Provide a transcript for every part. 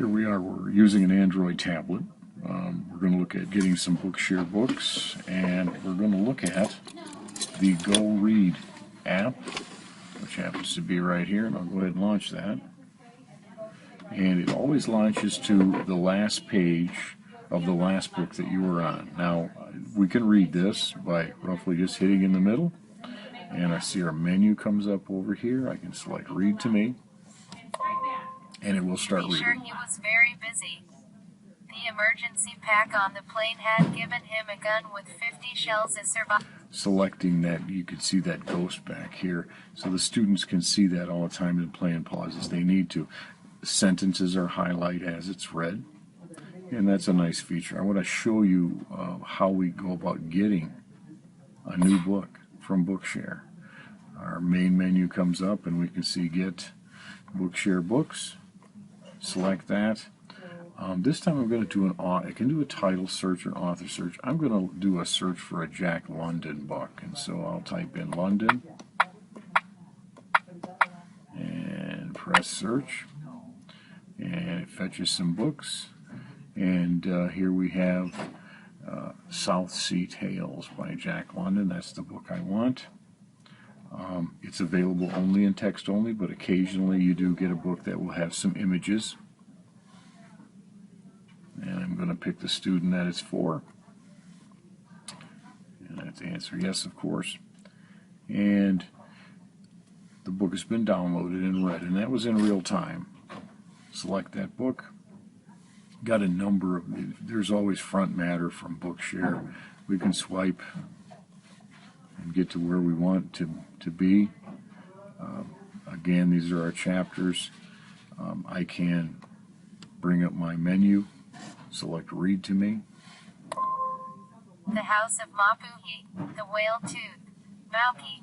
Here we are, we're using an Android tablet. We're going to look at getting some Bookshare books, and we're going to look at the GoRead app, which happens to be right here, and I'll go ahead and launch that. And it always launches to the last page of the last book that you were on. Now, we can read this by roughly just hitting in the middle, and I see our menu comes up over here. I can select Read to Me, and it will start reading. Sure, he was very busy. The emergency pack on the plane had given him a gun with 50 shells as survival. Selecting that, you can see that ghost back here, so the students can see that all the time in play and pauses. They need to. Sentences are highlighted as it's read, and that's a nice feature. I want to show you how we go about getting a new book from Bookshare. Our main menu comes up, and we can see Get Bookshare Books. Select that. This time I'm going to do I can do a title search or author search. I'm going to do a search for a Jack London book, and so I'll type in London and press search, and it fetches some books. And here we have South Sea Tales by Jack London. That's the book I want. It's available only in text only, but occasionally you do get a book that will have some images. And I'm going to pick the student that it's for. And I have to answer yes, of course. And the book has been downloaded and read, and that was in real time. Select that book. Got a number of, there's always front matter from Bookshare. We can swipe and get to where we want to be. Again, these are our chapters. I can bring up my menu, select Read to Me. The House of Mapuhi, The Whale Tooth, Mauki,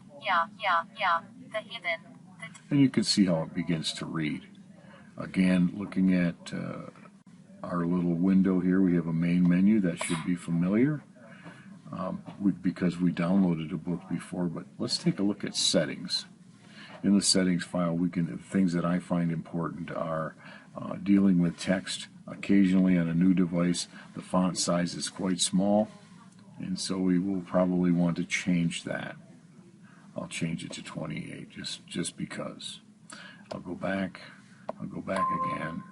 The Heathen. And you can see how it begins to read. Again, looking at our little window here, we have a main menu that should be familiar. Because we downloaded a book before, but let's take a look at settings. In the settings file, things that I find important are dealing with text. Occasionally on a new device, the font size is quite small, and so we will probably want to change that. I'll change it to 28 just because. I'll go back again.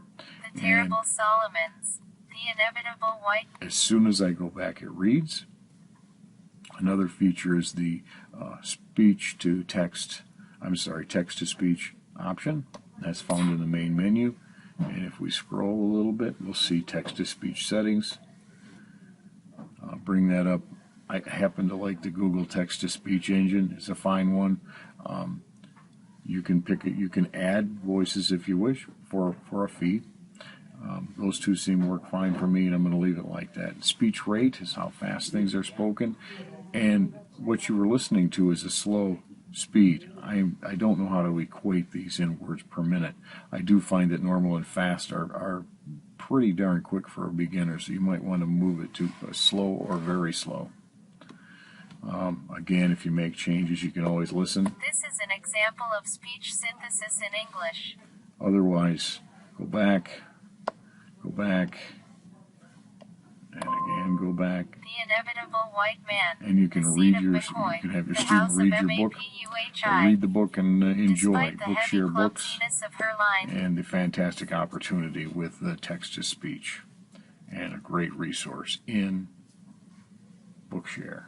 The Terrible Solomons, The Inevitable White. As soon as I go back, it reads. Another feature is the text to speech option. That's found in the main menu. And if we scroll a little bit, we'll see text to speech settings. I'll bring that up. I happen to like the Google text to speech engine. It's a fine one. You can pick it. You can add voices if you wish for a fee. Those two seem to work fine for me, and I'm going to leave it like that. Speech rate is how fast things are spoken, and what you were listening to is a slow speed. I don't know how to equate these in words per minute. I do find that normal and fast are pretty darn quick for a beginner, so you might want to move it to slow or very slow. Again, if you make changes, you can always listen. This is an example of speech synthesis in English. Otherwise, go back, and again go back. The Inevitable White Man. And you can read you can have your student read your book, or read the book and enjoy Bookshare books, and the fantastic opportunity with the text to speech, and a great resource in Bookshare.